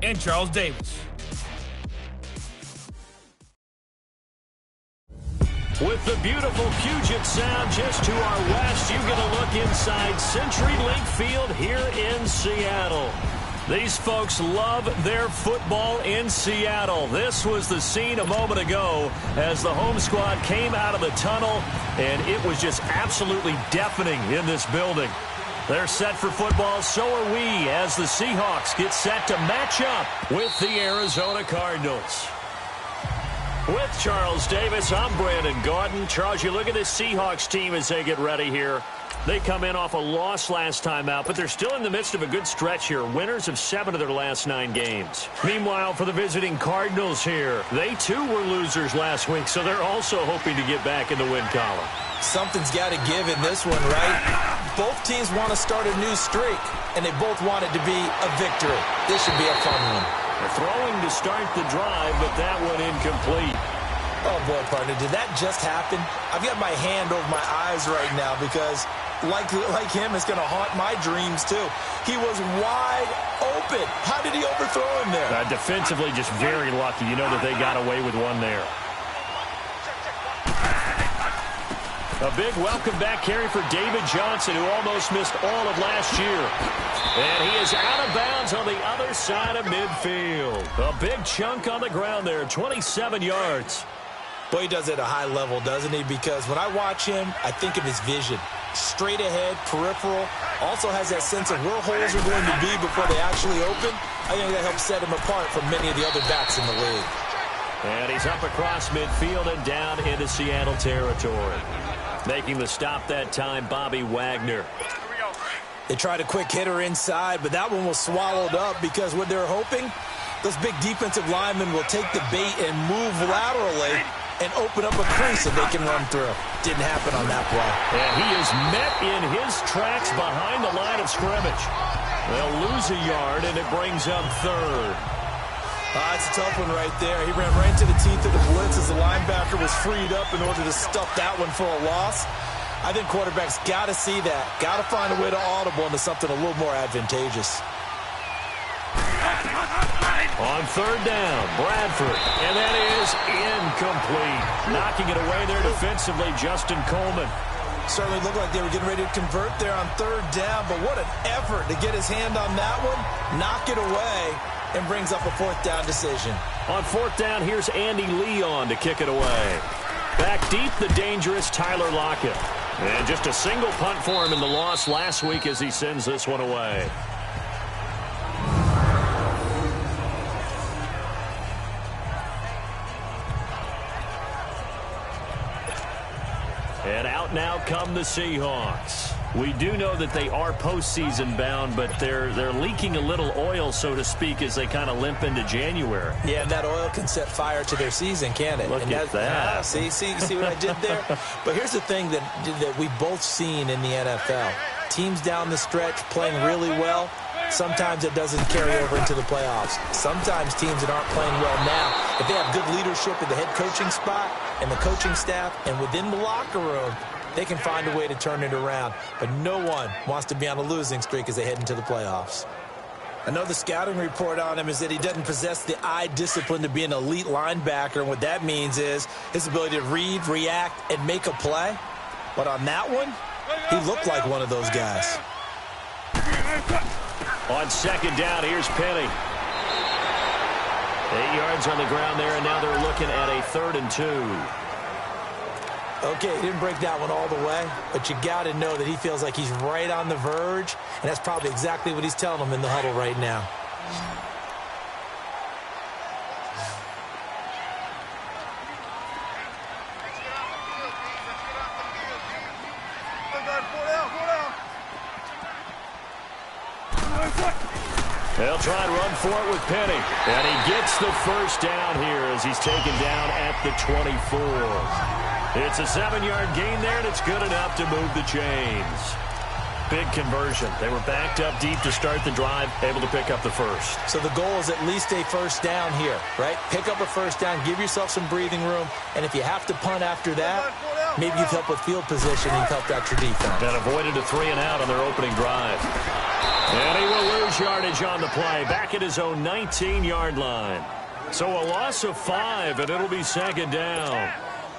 and Charles Davis. With the beautiful Puget Sound just to our west, you get a look inside CenturyLink Field here in Seattle. These folks love their football in Seattle. This was the scene a moment ago as the home squad came out of the tunnel, and it was just absolutely deafening in this building. They're set for football, so are we, as the Seahawks get set to match up with the Arizona Cardinals. With Charles Davis, I'm Brandon Gaudin. Charles, you look at this Seahawks team as they get ready here. They come in off a loss last time out, but they're still in the midst of a good stretch here. Winners of 7 of their last 9 games. Meanwhile, for the visiting Cardinals here, they too were losers last week, so they're also hoping to get back in the win column. Something's got to give in this one, right? Both teams want to start a new streak, and they both want it to be a victory. This should be a fun one. They're throwing to start the drive, but that one incomplete. Oh, boy, partner, did that just happen? I've got my hand over my eyes right now because, like him, it's going to haunt my dreams, too. He was wide open. How did he overthrow him there? Defensively, just very lucky. You know that they got away with one there. A big welcome back carry for David Johnson, who almost missed all of last year. And he is out of bounds on the other side of midfield. A big chunk on the ground there, 27 yards. Boy, he does it at a high level, doesn't he? Because when I watch him, I think of his vision. Straight ahead, peripheral. Also has that sense of where holes are going to be before they actually open. I think that helps set him apart from many of the other backs in the league. And he's up across midfield and down into Seattle territory. Making the stop that time, Bobby Wagner. They tried a quick hitter inside, but that one was swallowed up because what they're hoping, those big defensive linemen will take the bait and move laterally and open up a crease that they can run through. Didn't happen on that play. And he is met in his tracks behind the line of scrimmage. They'll lose a yard, and it brings up third. It's a tough one right there. He ran right into the teeth of the blitz as the linebacker was freed up in order to stuff that one for a loss. I think quarterbacks got to see that. Got to find a way to audible into something a little more advantageous. On third down, Bradford, and that is incomplete. Knocking it away there defensively, Justin Coleman. Certainly looked like they were getting ready to convert there on third down, but what an effort to get his hand on that one, knock it away, and brings up a fourth down decision. On fourth down, here's Andy Leon to kick it away. Back deep, the dangerous Tyler Lockett. And just a single punt for him in the loss last week as he sends this one away. And out now come the Seahawks. We do know that they are postseason bound, but they're leaking a little oil, so to speak, as they kind of limp into January. Yeah, and that oil can set fire to their season, can't it? Look at that. See what I did there? But here's the thing that we've both seen in the NFL. Teams down the stretch playing really well. Sometimes it doesn't carry over into the playoffs. Sometimes teams that aren't playing well now, if they have good leadership at the head coaching spot and the coaching staff and within the locker room, they can find a way to turn it around. But no one wants to be on a losing streak as they head into the playoffs. I know the scouting report on him is that he doesn't possess the eye discipline to be an elite linebacker. And what that means is his ability to read, react, and make a play. But on that one, he looked like one of those guys. On second down, here's Penny. 8 yards on the ground there, and now they're looking at a 3rd and 2. Okay, he didn't break that one all the way, but you got to know that he feels like he's right on the verge, and that's probably exactly what he's telling them in the huddle right now. They'll try and run for it with Penny. And he gets the first down here as he's taken down at the 24. It's a 7-yard gain there, and it's good enough to move the chains. Big conversion. They were backed up deep to start the drive, able to pick up the first. So the goal is at least a first down here, right? Pick up a first down, give yourself some breathing room, and if you have to punt after that, maybe you've helped with field position and you've helped out your defense. And avoided a 3-and-out on their opening drive. And he will lose yardage on the play, back at his own 19-yard line. So a loss of 5, and it'll be second down.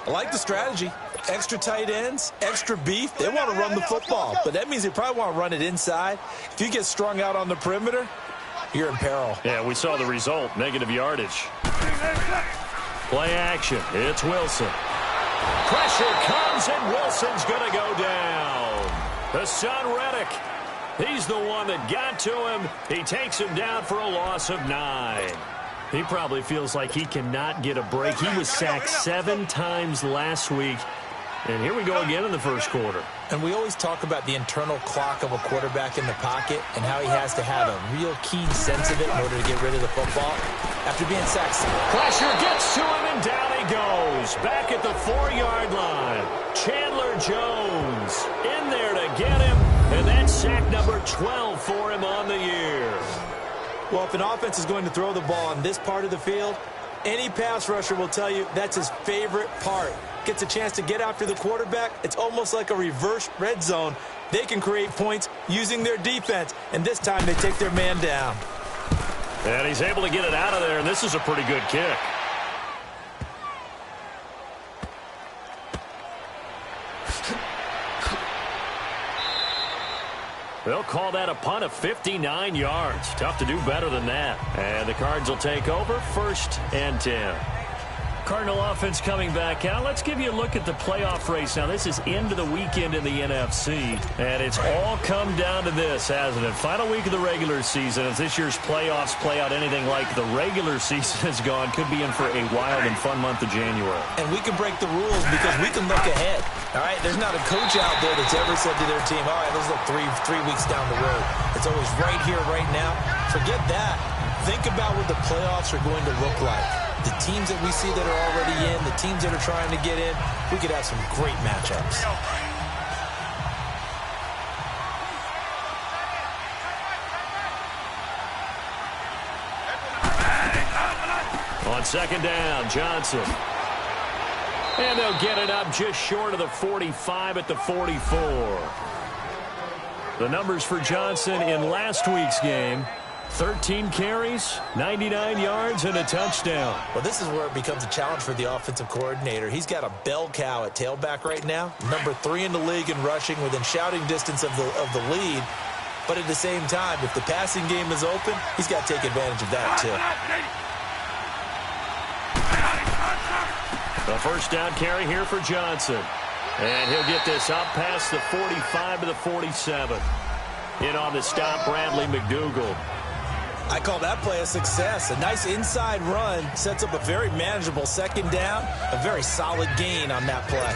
I like the strategy. Extra tight ends, extra beef. They want to run the football, but that means they probably want to run it inside. If you get strung out on the perimeter, you're in peril. Yeah, we saw the result, negative yardage. Play action. It's Wilson. Pressure comes, and Wilson's going to go down. Hassan Reddick. He's the one that got to him. He takes him down for a loss of 9. He probably feels like he cannot get a break. He was sacked 7 times last week. And here we go again in the first quarter. And we always talk about the internal clock of a quarterback in the pocket and how he has to have a real keen sense of it in order to get rid of the football. After being sacked, pressure gets to him, and down he goes. Back at the 4-yard line. Chandler Jones in there to get him. And that's sack number 12 for him on the year. Well, if an offense is going to throw the ball on this part of the field, any pass rusher will tell you that's his favorite part. Gets a chance to get after the quarterback. It's almost like a reverse red zone. They can create points using their defense, and this time they take their man down. And he's able to get it out of there, and this is a pretty good kick. They'll call that a punt of 59 yards. Tough to do better than that. And the Cards will take over, 1st and 10. Cardinal offense coming back out. Let's give you a look at the playoff race. Now, this is into the weekend in the NFC, and it's all come down to this, hasn't it? Final week of the regular season. As this year's playoffs play out anything like the regular season has gone, could be in for a wild and fun month of January. And we can break the rules because we can look ahead. All right, there's not a coach out there that's ever said to their team, all right, let's look three weeks down the road. It's always right here, right now. Forget that. Think about what the playoffs are going to look like. The teams that we see that are already in, the teams that are trying to get in, we could have some great matchups. On second down, Johnson. And they'll get it up just short of the 45 at the 44. The numbers for Johnson in last week's game: 13 carries, 99 yards, and a touchdown. Well, this is where it becomes a challenge for the offensive coordinator. He's got a bell cow at tailback right now, number 3 in the league in rushing, within shouting distance of the lead. But at the same time, if the passing game is open, he's got to take advantage of that, too. The first down carry here for Johnson. And he'll get this up past the 45 to the 47. In on the stop, Bradley McDougald. I call that play a success. A nice inside run sets up a very manageable second down, a very solid gain on that play.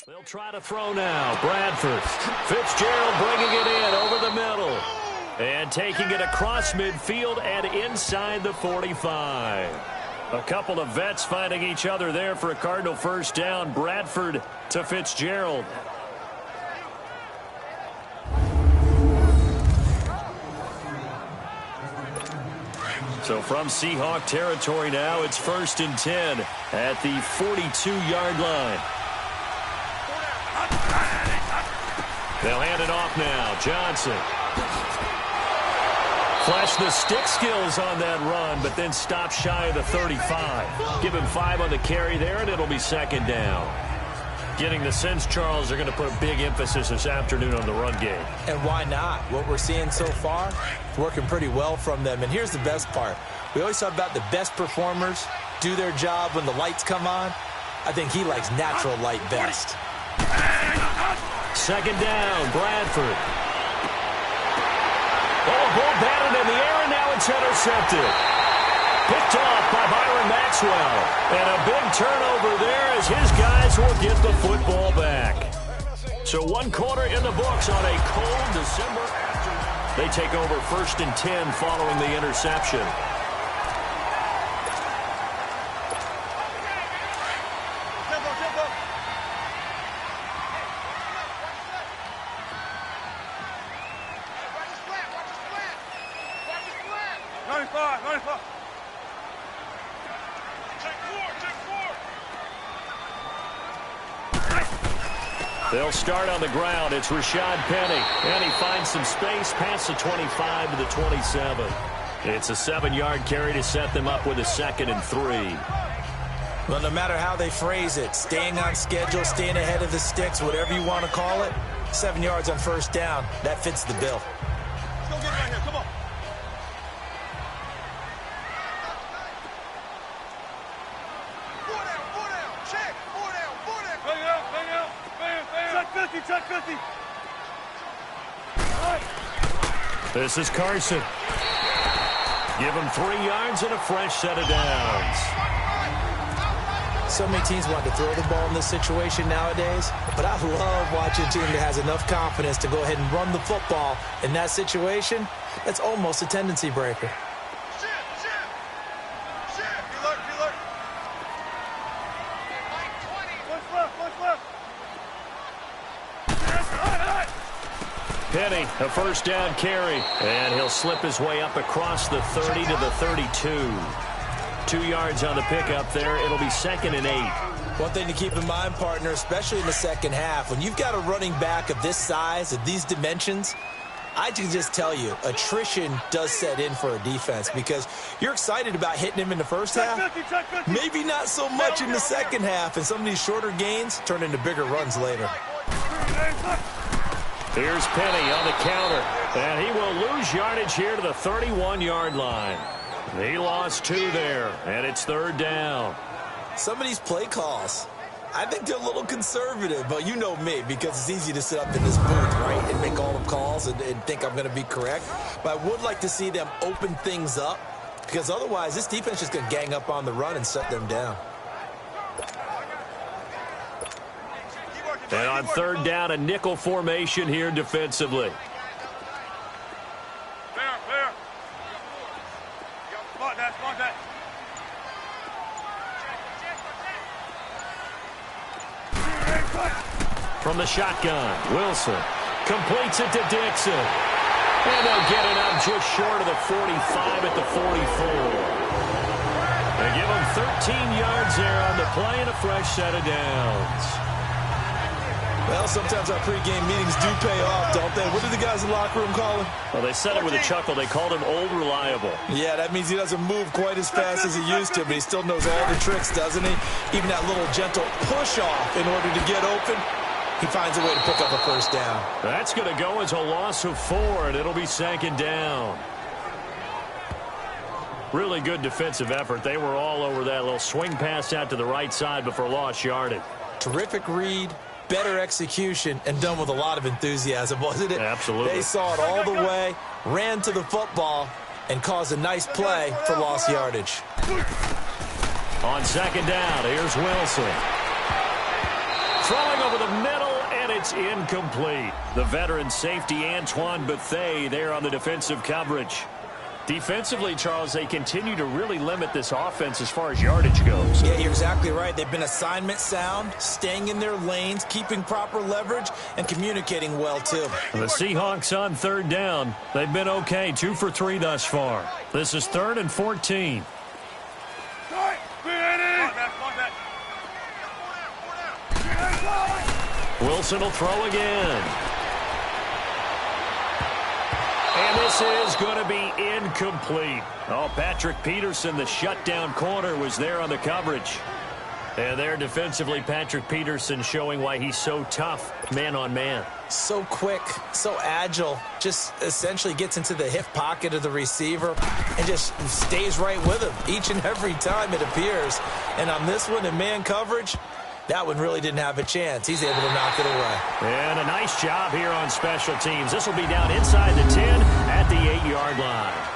They'll try to throw now. Bradford. Fitzgerald bringing it in over the middle. And taking it across midfield and inside the 45. A couple of vets finding each other there for a Cardinal first down. Bradford to Fitzgerald. So from Seahawk territory now, it's 1st and 10 at the 42-yard line. They'll hand it off now. Johnson. Flash the stick skills on that run, but then stop shy of the 35. Give him 5 on the carry there, and it'll be second down. Getting the sense, Charles, they're going to put a big emphasis this afternoon on the run game. And why not? What we're seeing so far, it's working pretty well from them. And here's the best part. We always talk about the best performers do their job when the lights come on. I think he likes natural light best. Second down, Bradford. Oh, ball batted in the air, and now it's intercepted. Picked off by Byron Maxwell. And a big turnover there as his guys will get the football back. So 1 quarter in the books on a cold December afternoon. They take over 1st and 10 following the interception. They'll start on the ground. It's Rashad Penny. And he finds some space past the 25 to the 27. It's a 7-yard carry to set them up with a 2nd and 3. Well, no matter how they phrase it, staying on schedule, staying ahead of the sticks, whatever you want to call it, 7 yards on 1st down, that fits the bill. Let's go get it right here. Come on. 4 down. Check. 4 down. Bring it out. Check 50. This is Carson. Give him 3 yards and a fresh set of downs. So many teams want to throw the ball in this situation nowadays, but I love watching a team that has enough confidence to go ahead and run the football. In that situation, that's almost a tendency breaker. Penny, a 1st down carry, and he'll slip his way up across the 30 to the 32. 2 yards on the pickup there. It'll be 2nd and 8. One thing to keep in mind, partner, especially in the second half, when you've got a running back of this size, of these dimensions, I can just tell you, attrition does set in for a defense because you're excited about hitting him in the first half. Maybe not so much in the second half, and some of these shorter gains turn into bigger runs later. Here's Penny on the counter, and he will lose yardage here to the 31-yard line. He lost 2 there, and it's 3rd down. Some of these play calls, I think they're a little conservative, but you know me, because it's easy to sit up in this booth, right, and make all the calls and think I'm going to be correct. But I would like to see them open things up, because otherwise this defense is just going to gang up on the run and shut them down. And on 3rd down, a nickel formation here defensively. Fair. Spot that. From the shotgun, Wilson completes it to Dixon. And they'll get it up just short of the 45 at the 44. They give them 13 yards there on the play and a fresh set of downs. Well, sometimes our pregame meetings do pay off, don't they? What do the guys in the locker room call him? Well, they said it with a chuckle. They called him Old Reliable. Yeah, that means he doesn't move quite as fast as he used to, but he still knows all the tricks, doesn't he? Even that little gentle push-off in order to get open, he finds a way to pick up a 1st down. That's going to go as a loss of 4, and it'll be 2nd down. Really good defensive effort. They were all over that little swing pass out to the right side before lost yardage. Terrific read. Better execution, and done with a lot of enthusiasm, wasn't it? Absolutely. They saw it all the way, ran to the football, and caused a nice play for lost yardage. On 2nd down, here's Wilson. Throwing over the middle, and it's incomplete. The veteran safety, Antoine Bethea, there on the defensive coverage. Defensively, Charles, they continue to really limit this offense as far as yardage goes. Yeah, you're exactly right. They've been assignment sound, staying in their lanes, keeping proper leverage, and communicating well, too. The Seahawks on 3rd down. They've been okay, 2 for 3 thus far. This is 3rd and 14. Wilson will throw again. And this is going to be incomplete. Oh, Patrick Peterson, the shutdown corner, was there on the coverage. And there defensively, Patrick Peterson showing why he's so tough man-on-man. So quick, so agile, just essentially gets into the hip pocket of the receiver and just stays right with him each and every time it appears. And on this one in man coverage, that one really didn't have a chance. He's able to knock it away. And a nice job here on special teams. This will be down inside the 10 at the 8-yard line.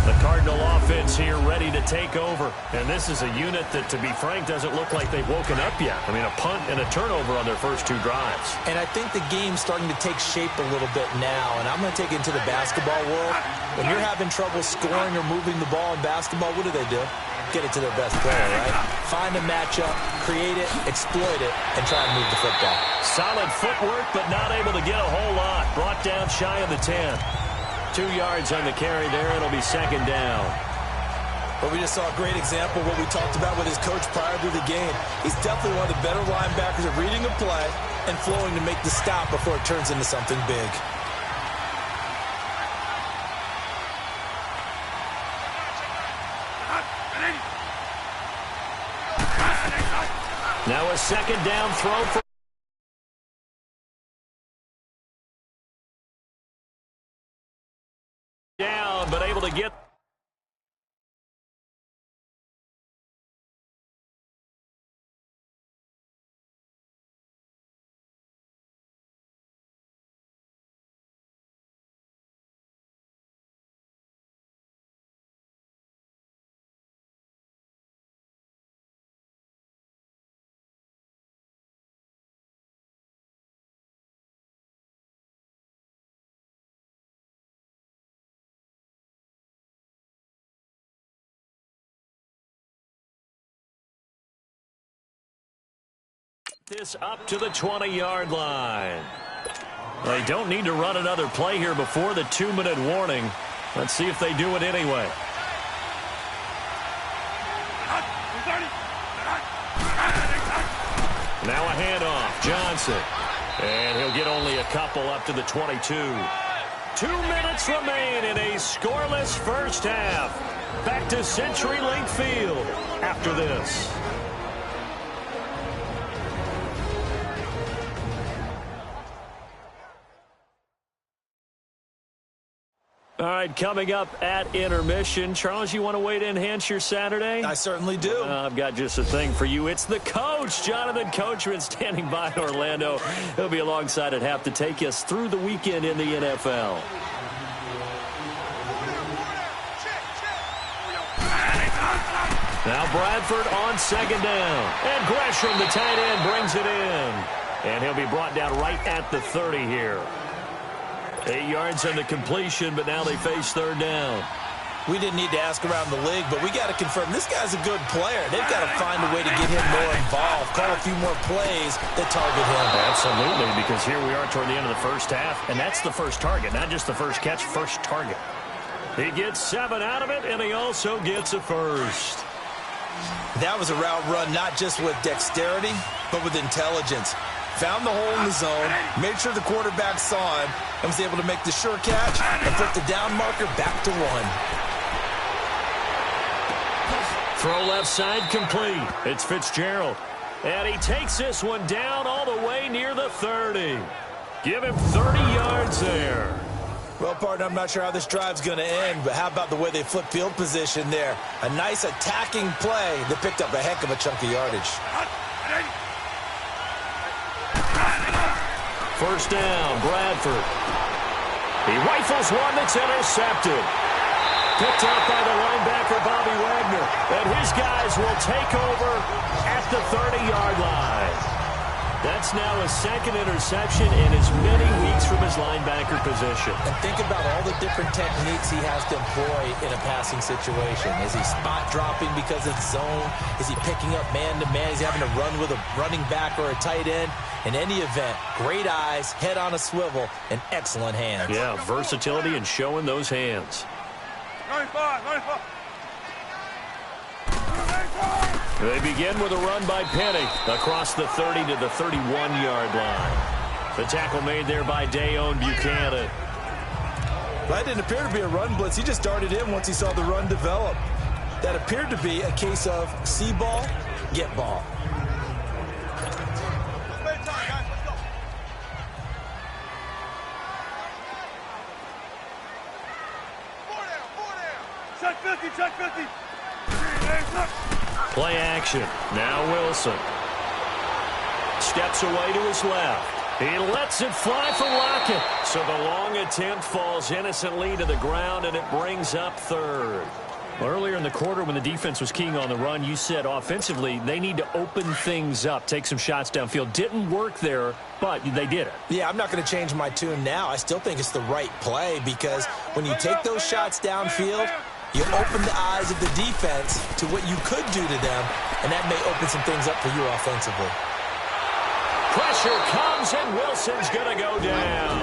The Cardinal offense here ready to take over. And this is a unit that, to be frank, doesn't look like they've woken up yet. I mean, a punt and a turnover on their first 2 drives. And I think the game's starting to take shape a little bit now. And I'm going to take it into the basketball world. When you're having trouble scoring or moving the ball in basketball, what do? Get it to their best player, right? Find a matchup, create it, exploit it, and try and move the football. Solid footwork, but not able to get a whole lot. Brought down shy of the 10. 2 yards on the carry there. It'll be second down. But we just saw a great example of what we talked about with his coach prior to the game. He's definitely one of the better linebackers at reading a play and flowing to make the stop before it turns into something big. Now a second down throw for down, but able to get this up to the 20-yard line. They don't need to run another play here before the 2-minute warning. Let's see if they do it anyway. Now a handoff. Johnson. And he'll get only a couple up to the 22. 2 minutes remain in a scoreless first half. Back to CenturyLink Field after this. All right, coming up at intermission. Charles, you want to wait to enhance your Saturday? I certainly do. I've got just a thing for you. It's the coach, Jonathan Coachman, standing by in Orlando. He'll be alongside at half to take us through the weekend in the NFL. Now Bradford on second down. And Gresham, the tight end, brings it in. And he'll be brought down right at the 30 here. 8 yards on the completion, but now they face third down. We didn't need to ask around the league, but we got to confirm this guy's a good player. They've got to find a way to get him more involved, call a few more plays that target him. Absolutely, because here we are toward the end of the first half, and that's the first target, not just the first catch, first target. He gets 7 out of it, and he also gets a first. That was a route run not just with dexterity, but with intelligence. Found the hole in the zone, made sure the quarterback saw him, and was able to make the sure catch and put the down marker back to 1. Throw left side complete. It's Fitzgerald. And he takes this one down all the way near the 30. Give him 30 yards there. Well, partner, I'm not sure how this drive's going to end, but how about the way they flip field position there? A nice attacking play that picked up a heck of a chunk of yardage. First down, Bradford. He rifles one that's intercepted. Picked out by the linebacker, Bobby Wagner. And his guys will take over at the 30-yard line. That's now a second interception in as many weeks from his linebacker position. And think about all the different techniques he has to employ in a passing situation. Is he spot dropping because it's zone? Is he picking up man-to-man? Is he having to run with a running back or a tight end? In any event, great eyes, head on a swivel, and excellent hands. Yeah, versatility and showing those hands. 95, 95. They begin with a run by Penny across the 30 to the 31-yard line. The tackle made there by Dayon Buchanan. That didn't appear to be a run blitz. He just darted in once he saw the run develop. That appeared to be a case of see ball, get ball. Check 50, check 50. Play action. Now Wilson. Steps away to his left. He lets it fly for Lockett. So the long attempt falls innocently to the ground, and it brings up third. Well, earlier in the quarter when the defense was keying on the run, you said offensively they need to open things up, take some shots downfield. Didn't work there, but they did it. Yeah, I'm not going to change my tune now. I still think it's the right play because when you take those shots downfield, you open the eyes of the defense to what you could do to them, and that may open some things up for you offensively. Pressure comes, and Wilson's going to go down.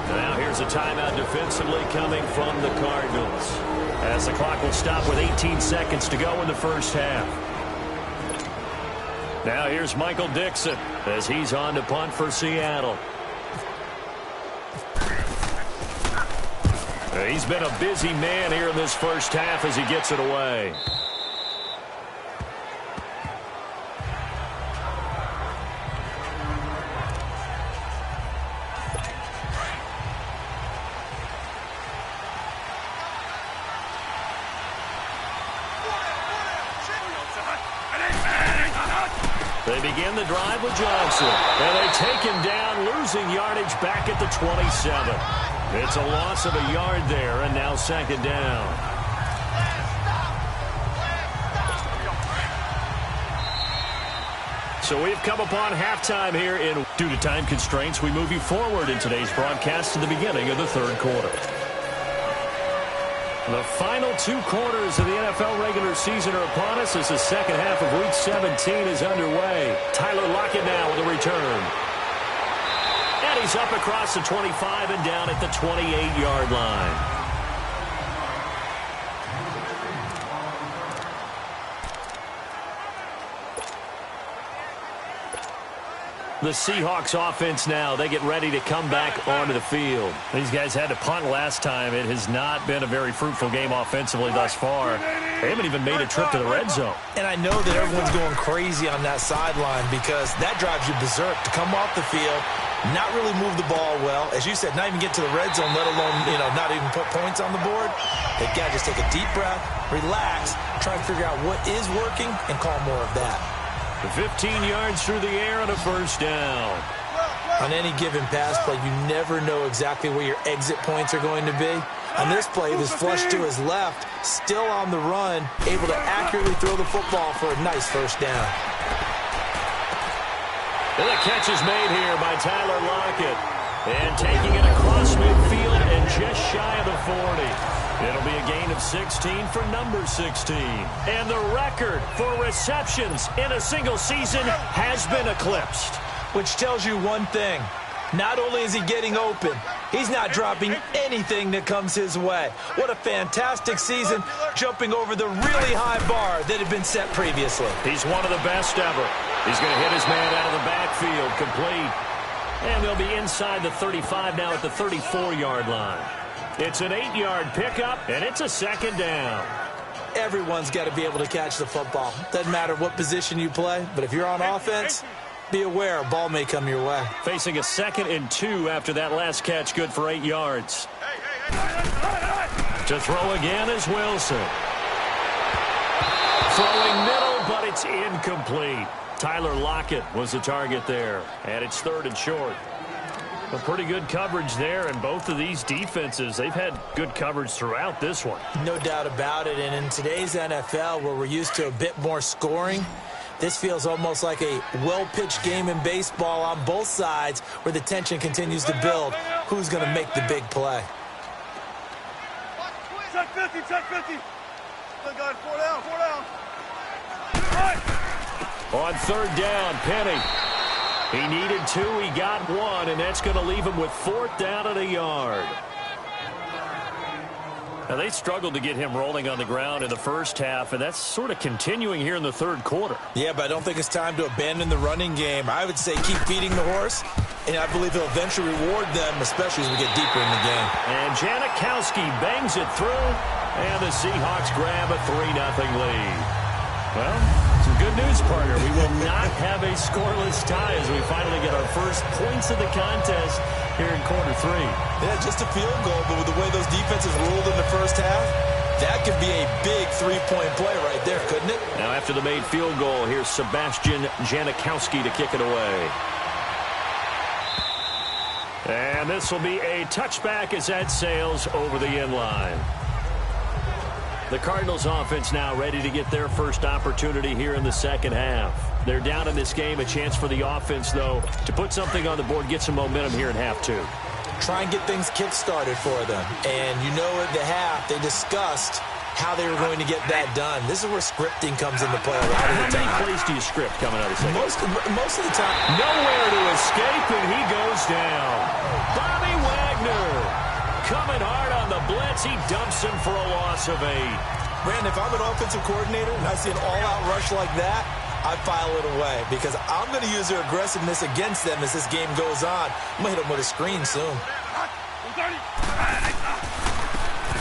Now here's a timeout defensively coming from the Cardinals, as the clock will stop with 18 seconds to go in the first half. Now here's Michael Dixon as he's on to punt for Seattle. He's been a busy man here in this first half as he gets it away. They begin the drive with Johnson, and they take him down, losing yardage back at the 27. It's a loss of a yard there, and now second down. So we've come upon halftime here. Due to time constraints, we move you forward in today's broadcast to the beginning of the third quarter. The final two quarters of the NFL regular season are upon us as the second half of Week 17 is underway. Tyler Lockett now with a return. And he's up across the 25 and down at the 28-yard line. The Seahawks offense now, they get ready to come back onto the field. These guys had to punt last time. It has not been a very fruitful game offensively thus far. They haven't even made a trip to the red zone. And I know that everyone's going crazy on that sideline because that drives you berserk to come off the field, not really move the ball well. As you said, not even get to the red zone, let alone, not even put points on the board. They've got to just take a deep breath, relax, try and figure out what is working and call more of that. 15 yards through the air and a first down. On any given pass play, you never know exactly where your exit points are going to be. On this play, he was flushed to his left, still on the run, able to accurately throw the football for a nice first down. And the catch is made here by Tyler Lockett. And taking it across midfield and just shy of the 40. It'll be a gain of 16 for number 16. And the record for receptions in a single season has been eclipsed. Which tells you one thing. Not only is he getting open, he's not dropping anything that comes his way. What a fantastic season, jumping over the really high bar that had been set previously. He's one of the best ever. He's going to hit his man out of the backfield, complete. And they'll be inside the 35 now at the 34-yard line. It's an 8-yard pickup, and it's a second down. Everyone's got to be able to catch the football. Doesn't matter what position you play, but if you're on offense, be aware a ball may come your way. Facing a 2nd and 2 after that last catch, good for 8 yards. To throw again is Wilson. Throwing middle, but it's incomplete. Tyler Lockett was the target there, and it's 3rd and short. A pretty good coverage there, and both of these defenses, they've had good coverage throughout this one. No doubt about it, and in today's NFL, where we're used to a bit more scoring, this feels almost like a well-pitched game in baseball on both sides where the tension continues to build. Who's going to make the big play? Check 50, check 50. Still got 4 down, 4 down. On 3rd down, Penny. He needed 2, he got 1, and that's going to leave him with 4th down and a yard. Now, they struggled to get him rolling on the ground in the first half, and that's sort of continuing here in the third quarter. Yeah, but I don't think it's time to abandon the running game. I would say keep feeding the horse, and I believe he'll eventually reward them, especially as we get deeper in the game. And Janikowski bangs it through, and the Seahawks grab a 3-0 lead. Well, some good news, partner. We will not have a scoreless tie as we finally get our first points of the contest here in quarter 3. Yeah, just a field goal, but with the way those defenses ruled in the first half, that could be a big three-point play right there, couldn't it? Now, after the made field goal, here's Sebastian Janikowski to kick it away. And this will be a touchback as that sails over the end line. The Cardinals offense now ready to get their first opportunity here in the second half. They're down in this game. A chance for the offense, though, to put something on the board, get some momentum here in half 2. Try and get things kick-started for them. And you know at the half, they discussed how they were going to get that done. This is where scripting comes into play a lot of the time. How many plays do you script coming out of the second? Most of the time. Nowhere to escape, and he goes down. Bobby Wagner coming hard on the blitz. He dumps him for a loss of 8. Brandon, if I'm an offensive coordinator and I see an all-out rush like that, I file it away because I'm going to use their aggressiveness against them as this game goes on. I'm going to hit them with a screen soon.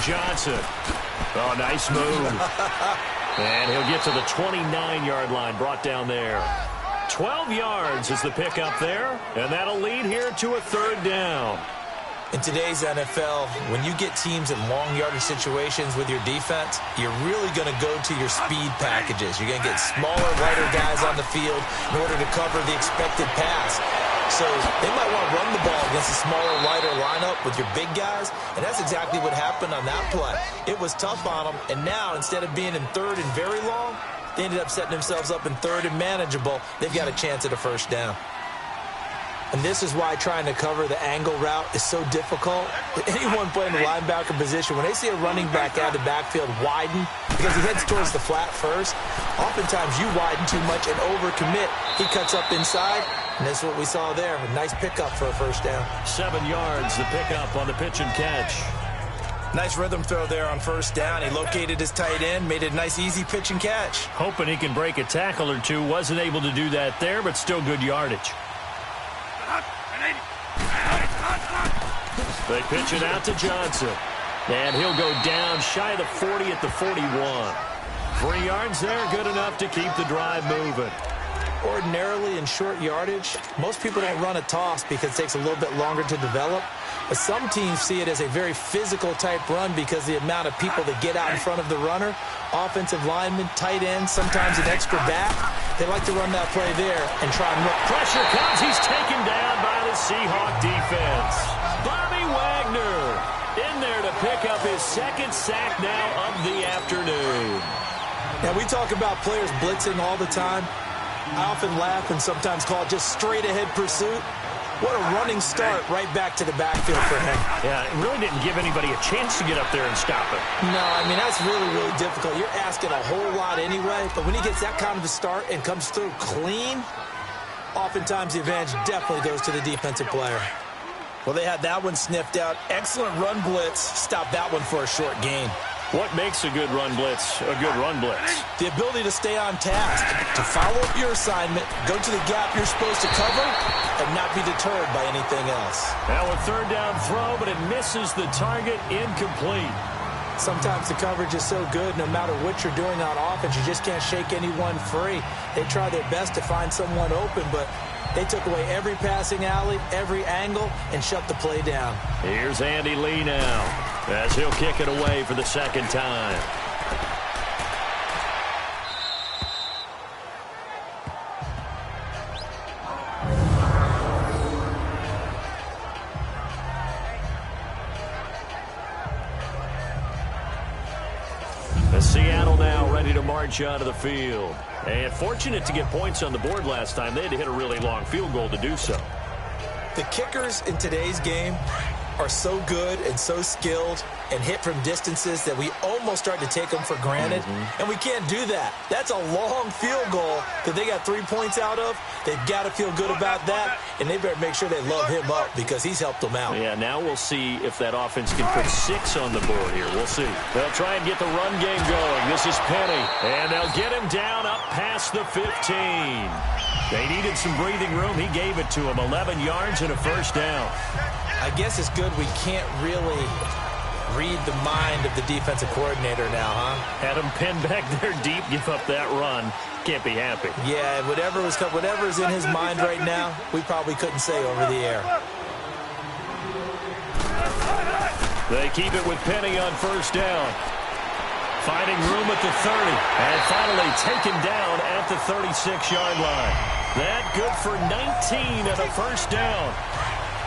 Johnson. Oh, nice move. And he'll get to the 29-yard line, brought down there. 12 yards is the pickup there, and that'll lead here to a 3rd down. In today's NFL, when you get teams in long yardage situations with your defense, you're really going to go to your speed packages. You're going to get smaller, lighter guys on the field in order to cover the expected pass. So they might want to run the ball against a smaller, lighter lineup with your big guys, and that's exactly what happened on that play. It was tough on them, and now instead of being in 3rd and very long, they ended up setting themselves up in 3rd and manageable. They've got a chance at a 1st down. And this is why trying to cover the angle route is so difficult. Anyone playing the linebacker position, when they see a running back out of the backfield widen, because he heads towards the flat first, oftentimes you widen too much and overcommit. He cuts up inside, and that's what we saw there. A nice pickup for a 1st down. 7 yards, the pickup on the pitch and catch. Nice rhythm throw there on 1st down. He located his tight end, made it a nice, easy pitch and catch. Hoping he can break a tackle or two. Wasn't able to do that there, but still good yardage. They pitch it out to Johnson. And he'll go down shy of the 40 at the 41. 3 yards there, good enough to keep the drive moving. Ordinarily in short yardage, most people don't run a toss because it takes a little bit longer to develop. But some teams see it as a very physical type run because the amount of people that get out in front of the runner, offensive linemen, tight ends, sometimes an extra back, they like to run that play there and try and run. Pressure comes. He's taken down by the Seahawk defense. Bobby Wagner in there to pick up his 2nd sack now of the afternoon. Now, we talk about players blitzing all the time. I often laugh and sometimes call it just straight-ahead pursuit. What a running start right back to the backfield for him. Yeah, it really didn't give anybody a chance to get up there and stop it. No, I mean, that's really, really difficult. You're asking a whole lot anyway, but when he gets that kind of a start and comes through clean, oftentimes the advantage definitely goes to the defensive player. Well, they had that one sniffed out. Excellent run blitz. Stop that one for a short gain. What makes a good run blitz a good run blitz? The ability to stay on task, to follow up your assignment, go to the gap you're supposed to cover, and not be deterred by anything else. Now a 3rd down throw, but it misses the target, incomplete. Sometimes the coverage is so good, no matter what you're doing on offense, you just can't shake anyone free. They try their best to find someone open, but they took away every passing alley, every angle, and shut the play down. Here's Andy Lee now, as he'll kick it away for the 2nd time. Seattle now ready to march out of the field. And fortunate to get points on the board last time. They had to hit a really long field goal to do so. The kickers in today's game are so good and so skilled and hit from distances that we almost start to take them for granted, and we can't do that. That's a long field goal that they got 3 points out of. They've got to feel good about that, and they better make sure they love him up because he's helped them out. Yeah, now we'll see if that offense can put 6 on the board here. We'll see. They'll try and get the run game going. This is Penny, and they'll get him down up past the 15. They needed some breathing room. He gave it to him. 11 yards and a first down. I guess it's good we can't really read the mind of the defensive coordinator now, huh? Had him pinned back there deep, give up that run. Can't be happy. Yeah, whatever's in his mind right now, we probably couldn't say over the air. They keep it with Penny on first down. Finding room at the 30. And finally taken down at the 36-yard line. That good for 19 and a first down.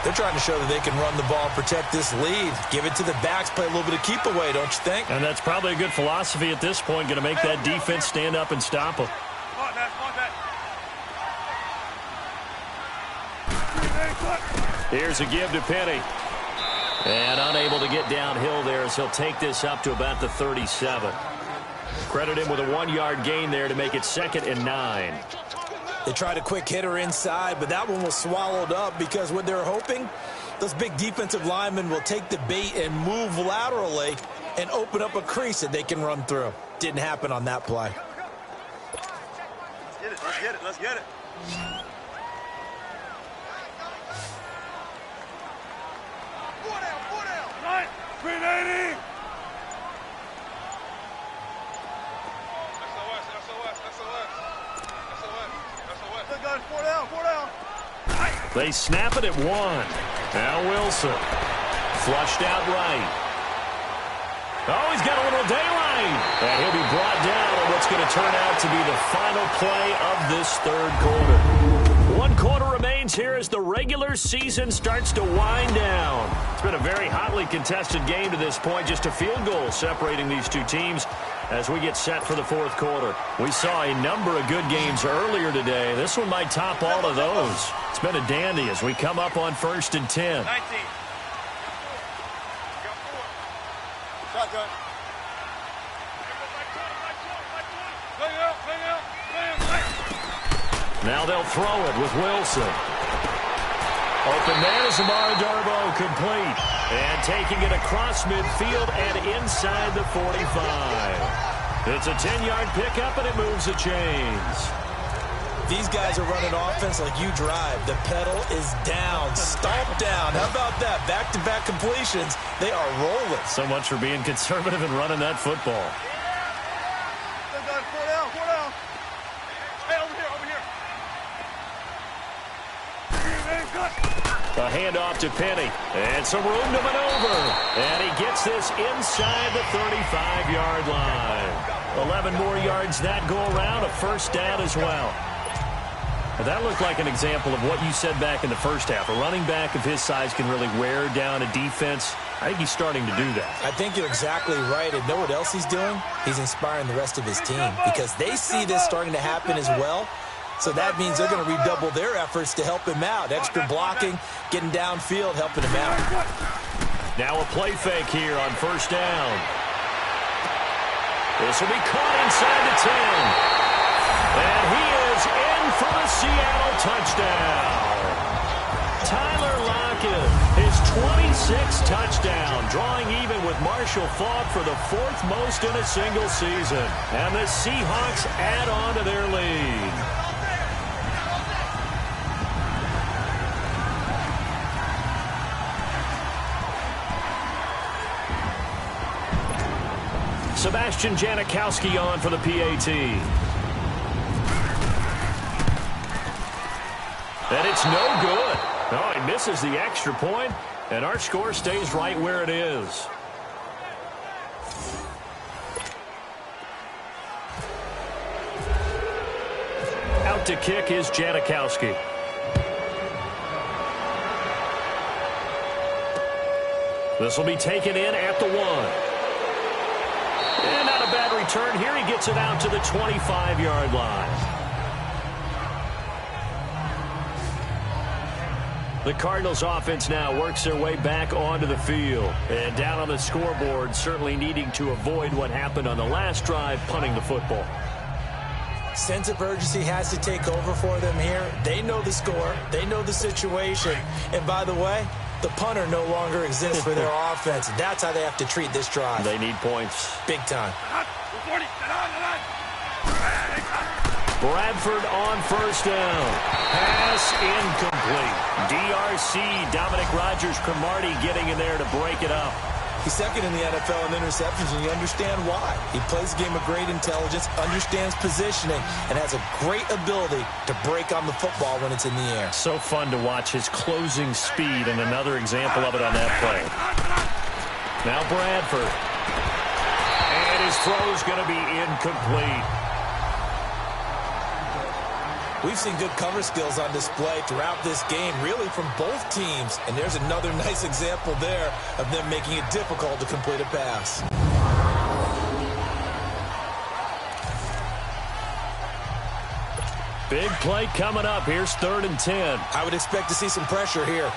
They're trying to show that they can run the ball, protect this lead, give it to the backs, play a little bit of keep away, don't you think? And that's probably a good philosophy at this point, going to make that defense stand up and stop them. Here's a give to Penny. And unable to get downhill there as he'll take this up to about the 37. Credit him with a 1-yard gain there to make it 2nd and 9. They tried a quick hitter inside, but that one was swallowed up because what they're hoping, those big defensive linemen will take the bait and move laterally and open up a crease that they can run through. Didn't happen on that play. Let's get it, let's get it. Four down. Right, 380. Four down. They snap it at 1. Now Wilson. Flushed out right. Oh, he's got a little daylight. And he'll be brought down on what's going to turn out to be the final play of this third quarter. 1 quarter remains here as the regular season starts to wind down. It's been a very hotly contested game to this point. Just a field goal separating these two teams as we get set for the fourth quarter. We saw a number of good games earlier today. This one might top all of those. It's been a dandy as we come up on 1st and 10. 19. Shotgun. Now they'll throw it with Wilson. Open man is Amari Darbo, complete. And taking it across midfield and inside the 45. It's a 10-yard pickup, and it moves the chains. These guys are running offense like you drive. The pedal is down, stomp down. How about that? Back-to-back completions. They are rolling. So much for being conservative and running that football. Four down. Hey, over here. A handoff to Penny. And some room to maneuver. And he gets this inside the 35-yard line. 11 more yards that go around. A first down as well. Well, that looked like an example of what you said back in the first half. A running back of his size can really wear down a defense. I think he's starting to do that. I think you're exactly right. And know what else he's doing? He's inspiring the rest of his team because they see this starting to happen as well. So that means they're going to redouble their efforts to help him out. Extra blocking, getting downfield, helping him out. Now a play fake here on first down. This will be caught inside the 10. And he is in for the Seattle touchdown. Tyler Lockett, his 26th touchdown, drawing even with Marshall Faulk for the 4th most in a single season. And the Seahawks add on to their lead. Sebastian Janikowski on for the PAT. And it's no good. No, he misses the extra point, and our score stays right where it is. Out to kick is Janikowski. This will be taken in at the 1. And not a bad return here. He gets it out to the 25-yard line. The Cardinals offense now works their way back onto the field. And down on the scoreboard, certainly needing to avoid what happened on the last drive, punting the football. Sense of urgency has to take over for them here. They know the score. They know the situation. And by the way, the punter no longer exists for their offense. That's how they have to treat this drive. They need points. Big time. Bradford on first down. Pass incomplete. DRC, Dominic Rodgers-Cromartie getting in there to break it up. He's second in the NFL in interceptions, and you understand why. He plays a game of great intelligence, understands positioning, and has a great ability to break on the football when it's in the air. So fun to watch his closing speed, and another example of it on that play. Now Bradford. And his throw is going to be incomplete. We've seen good cover skills on display throughout this game, really from both teams. And there's another nice example there of them making it difficult to complete a pass. Big play coming up. Here's 3rd and 10. I would expect to see some pressure here.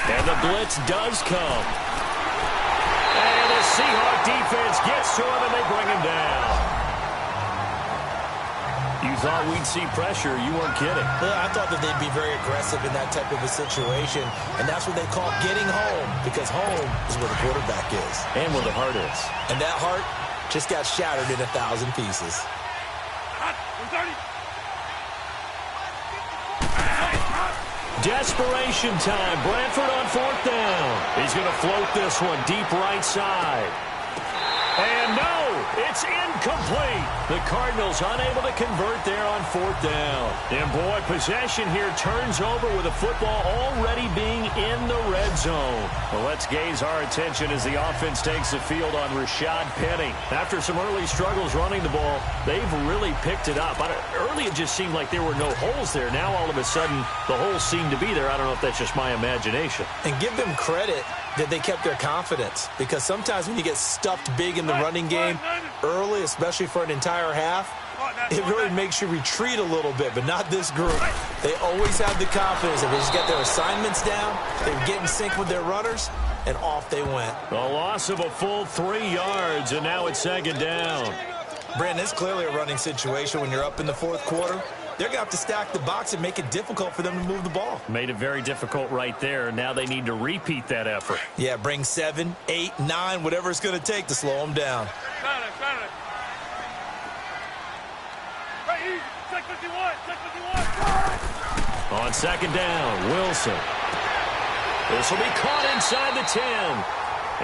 And the blitz does come. And the Seahawk defense gets to him, and they bring him down. You thought we'd see pressure. You weren't kidding. Well, I thought that they'd be very aggressive in that type of a situation, and that's what they call getting home, because home is where the quarterback is. And where the heart is. And that heart just got shattered in 1,000 pieces. Desperation time. Bradford on 4th down. He's going to float this one deep right side. And no, it's incomplete. The Cardinals unable to convert there on 4th down. And boy, possession here turns over with the football already being in the red zone. Well, let's gaze our attention as the offense takes the field on Rashad Penny. After some early struggles running the ball, they've really picked it up. Early it just seemed like there were no holes there. Now all of a sudden the holes seem to be there. I don't know if that's just my imagination. And give them credit that they kept their confidence, because sometimes when you get stuffed big in the running game early, especially for an entire half, it really makes you retreat a little bit, but not this group. They always have the confidence that they just get their assignments down, they get in sync with their runners, and off they went. A loss of a full 3 yards, and now it's 2nd down. Brandon, it's clearly a running situation when you're up in the 4th quarter. They're going to have to stack the box and make it difficult for them to move the ball. Made it very difficult right there. Now they need to repeat that effort. Yeah, bring 7, 8, 9, whatever it's going to take to slow them down. On 2nd down, Wilson. This will be caught inside the 10.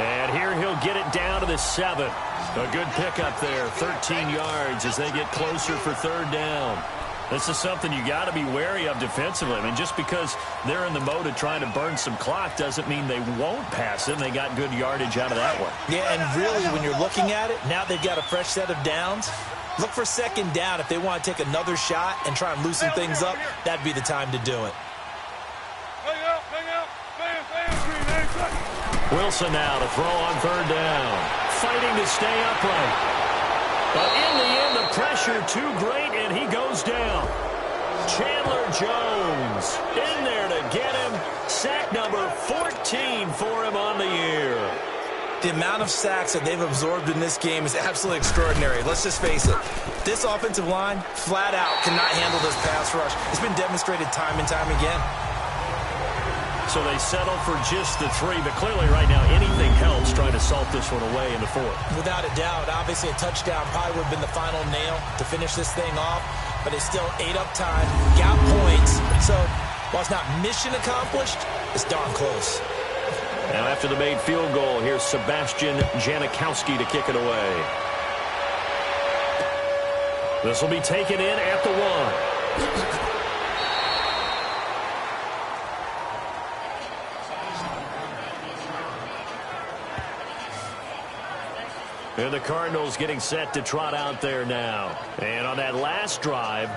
And here he'll get it down to the 7. A good pickup there, 13 yards as they get closer for 3rd down. This is something you got to be wary of defensively. I mean, just because they're in the mode of trying to burn some clock doesn't mean they won't pass it. They got good yardage out of that one. Yeah, and really, when you're looking at it, now they've got a fresh set of downs. Look for 2nd down. If they want to take another shot and try and loosen things up, that'd be the time to do it. Wilson now to throw on 3rd down. Fighting to stay upright. But in the end, the pressure too great, and he goes down. Chandler Jones in there to get him. Sack number 14 for him on the year. The amount of sacks that they've absorbed in this game is absolutely extraordinary. Let's just face it. This offensive line, flat out, cannot handle this pass rush. It's been demonstrated time and time again. So they settle for just the 3, but clearly right now anything helps trying to salt this one away in the 4th. Without a doubt, obviously a touchdown probably would have been the final nail to finish this thing off, but they still ate up time, got points. So while it's not mission accomplished, it's darn close. Now after the made field goal, here's Sebastian Janikowski to kick it away. This will be taken in at the 1. And the Cardinals getting set to trot out there now. And on that last drive,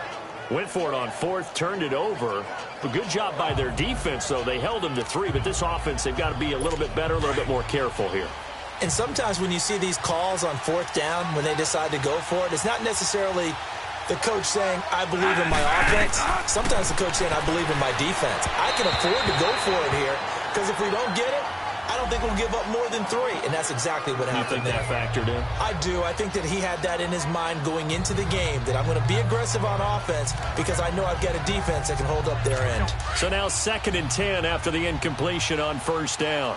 went for it on 4th, turned it over. A good job by their defense, though. They held them to 3, but this offense, they've got to be a little bit better, a little bit more careful here. And sometimes when you see these calls on fourth down, when they decide to go for it, it's not necessarily the coach saying, I believe in my offense. Sometimes the coach saying, I believe in my defense. I can afford to go for it here because if we don't get it, I don't think we'll give up more than 3. And that's exactly what happened there. You think that factored in? I do. I think that he had that in his mind going into the game, that I'm going to be aggressive on offense because I know I've got a defense that can hold up their end. So now 2nd and 10 after the incompletion on first down.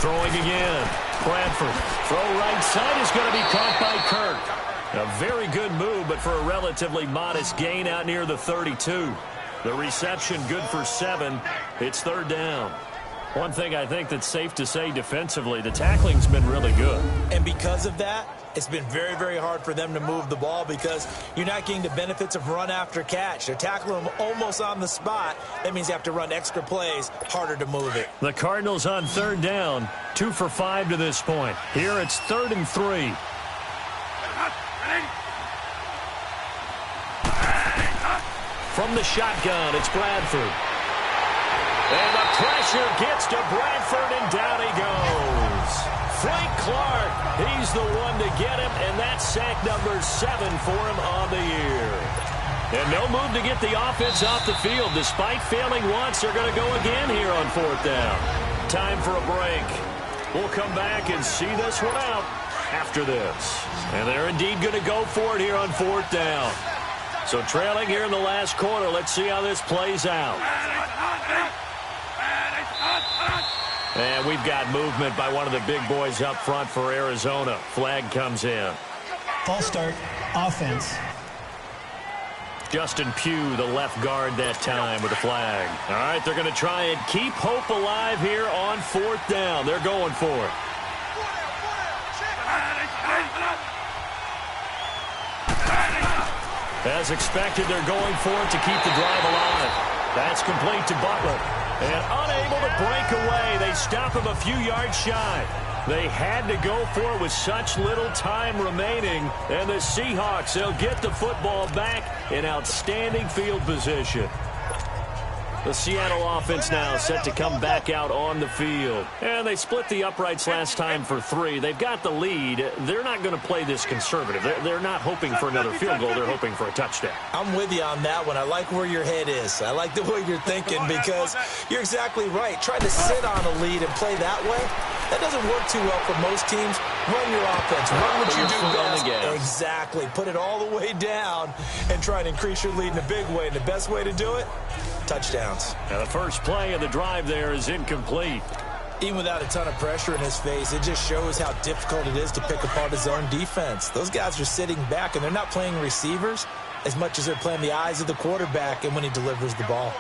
Throwing again. Bradford. Throw right side is going to be caught by Kirk. A very good move, but for a relatively modest gain out near the 32. The reception good for 7. It's 3rd down. One thing I think that's safe to say defensively, the tackling's been really good. And because of that, it's been very, very hard for them to move the ball because you're not getting the benefits of run after catch. They're tackling them almost on the spot. That means you have to run extra plays, harder to move it. The Cardinals on 3rd down, 2 for 5 to this point. Here it's 3rd and 3. From the shotgun, it's Bradford. And the pressure gets to Bradford, and down he goes. Frank Clark, he's the one to get him, and that's sack number 7 for him on the year. And no move to get the offense off the field. Despite failing once, they're going to go again here on 4th down. Time for a break. We'll come back and see this one out after this. And they're indeed going to go for it here on 4th down. So trailing here in the last quarter, let's see how this plays out. And we've got movement by one of the big boys up front for Arizona. Flag comes in. False start, offense. Justin Pugh, the left guard that time with the flag. All right, they're going to try and keep hope alive here on 4th down. They're going for it. As expected, they're going for it to keep the drive alive. That's complete to Butler. And unable to break away, they stop him a few yards shy. They had to go for it with such little time remaining. And the Seahawks, they'll get the football back in outstanding field position. The Seattle offense now set to come back out on the field. And they split the uprights last time for 3. They've got the lead. They're not going to play this conservative. They're not hoping for another field goal. They're hoping for a touchdown. I'm with you on that one. I like where your head is. I like the way you're thinking because you're exactly right. Trying to sit on a lead and play that way, that doesn't work too well for most teams. Run your offense. Run what you do best. Exactly. Put it all the way down and try and increase your lead in a big way. And the best way to do it, touchdowns. Now the first play of the drive there is incomplete. Even without a ton of pressure in his face, it just shows how difficult it is to pick apart his own defense. Those guys are sitting back, and they're not playing receivers as much as they're playing the eyes of the quarterback and when he delivers the ball.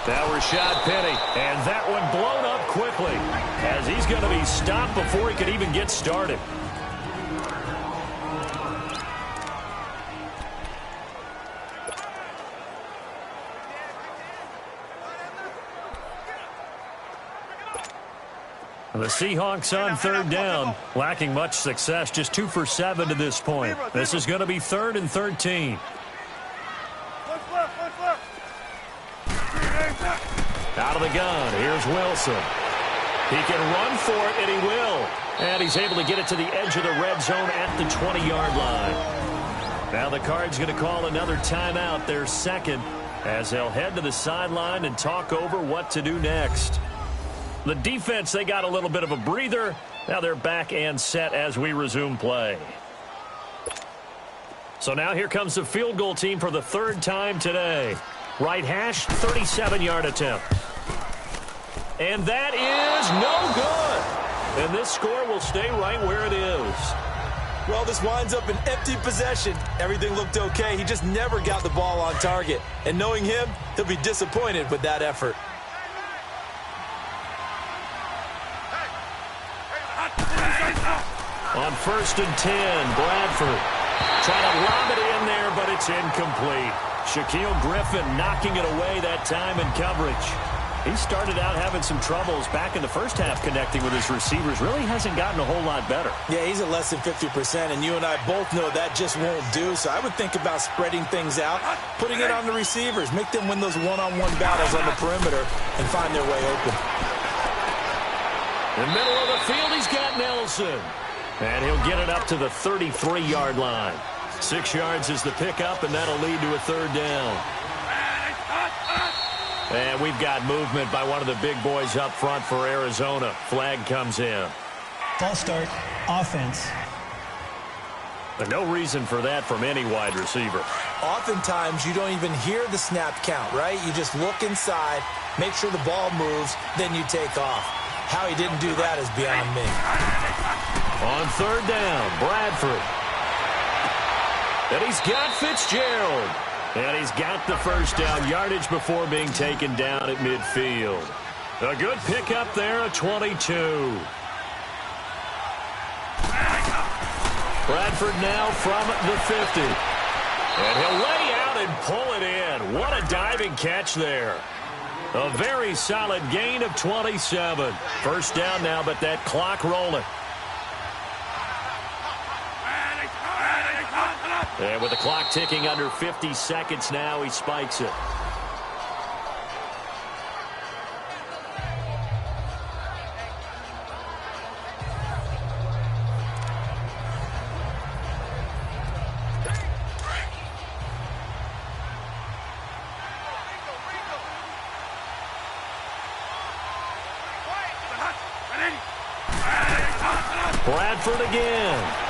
Now Rashad Penny, and that one blown up quickly as he's going to be stopped before he could even get started. The Seahawks on 3rd down, lacking much success, just 2 for 7 to this point. This is going to be 3rd and 13. Out of the gun, here's Wilson. He can run for it, and he will. And he's able to get it to the edge of the red zone at the 20-yard line. Now the Cards going to call another timeout, their second, as they'll head to the sideline and talk over what to do next. The defense, they got a little bit of a breather. Now they're back and set as we resume play. So now here comes the field goal team for the 3rd time today. Right hash, 37-yard attempt. And that is no good. And this score will stay right where it is. Well, this winds up an empty possession. Everything looked okay. He just never got the ball on target. And knowing him, he'll be disappointed with that effort. On 1st and 10, Bradford trying to lob it in there, but it's incomplete. Shaquille Griffin knocking it away that time in coverage. He started out having some troubles back in the first half connecting with his receivers. Really hasn't gotten a whole lot better. Yeah, he's at less than 50%, and you and I both know that just won't do. So I would think about spreading things out, putting it on the receivers, make them win those one-on-one battles on the perimeter and find their way open. In the middle of the field, he's got Nelson. And he'll get it up to the 33-yard line. 6 yards is the pickup, and that'll lead to a third down. And we've got movement by one of the big boys up front for Arizona. Flag comes in. False start, offense. But no reason for that from any wide receiver. Oftentimes, you don't even hear the snap count, right? You just look inside, make sure the ball moves, then you take off. How he didn't do that is beyond me. On third down, Bradford. And he's got Fitzgerald. And he's got the first down yardage before being taken down at midfield. A good pickup there, a 22. Bradford now from the 50. And he'll lay out and pull it in. What a diving catch there. A very solid gain of 27. First down now, but that clock rolling. And with the clock ticking under 50 seconds now, he spikes it. Bradford again.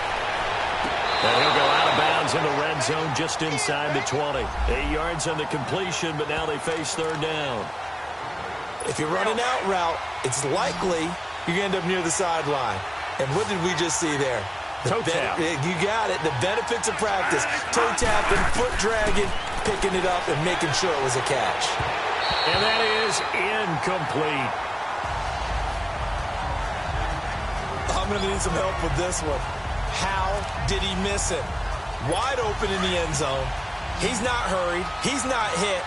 And he'll go out of bounds in the red zone just inside the 20. 8 yards on the completion, but now they face third down. If you're running out route, it's likely you're going to end up near the sideline. And what did we just see there? Toe tap. You got it. The benefits of practice. Toe tapping, foot dragging, picking it up, and making sure it was a catch. And that is incomplete. I'm going to need some help with this one. How did he miss it? Wide open in the end zone. He's not hurried. He's not hit.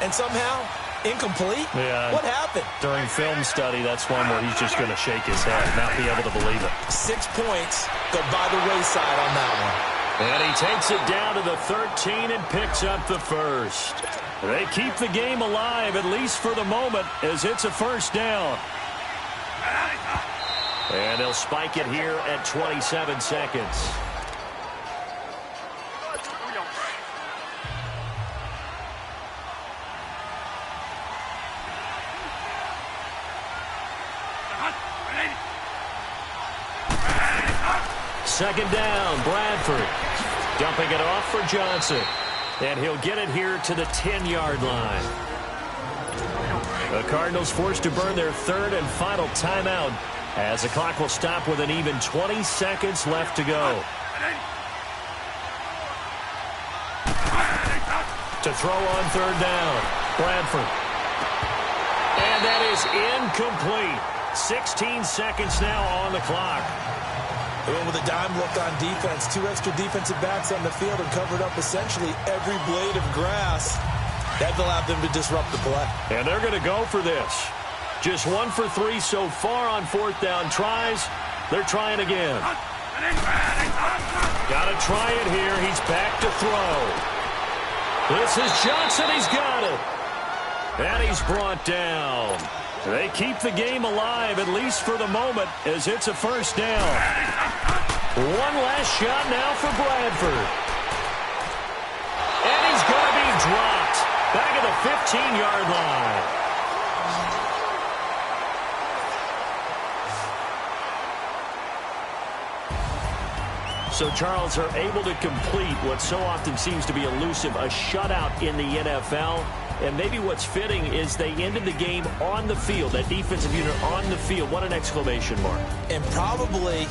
And somehow, incomplete? Yeah. What happened? During film study, that's one where he's just going to shake his head, not be able to believe it. 6 points go by the wayside on that one. And he takes it down to the 13 and picks up the first. They keep the game alive, at least for the moment, as it's a first down. And they'll spike it here at 27 seconds. Second down, Bradford. Dumping it off for Johnson. And he'll get it here to the 10-yard line. The Cardinals forced to burn their third and final timeout, as the clock will stop with an even 20 seconds left to go. To throw on third down, Bradford. And that is incomplete. 16 seconds now on the clock. They went with a dime look on defense. 2 extra defensive backs on the field and covered up essentially every blade of grass. That allowed them to disrupt the play. And they're going to go for this. Just 1 for 3 so far on fourth down tries. They're trying again. Got to try it here. He's back to throw. This is Johnson. He's got it. And he's brought down. They keep the game alive, at least for the moment, as it's a first down. One last shot now for Bradford. And he's going to be dropped. Back at the 15-yard line. So Charles are able to complete what so often seems to be elusive, a shutout in the NFL. And maybe what's fitting is they ended the game on the field, that defensive unit on the field. What an exclamation mark. And probably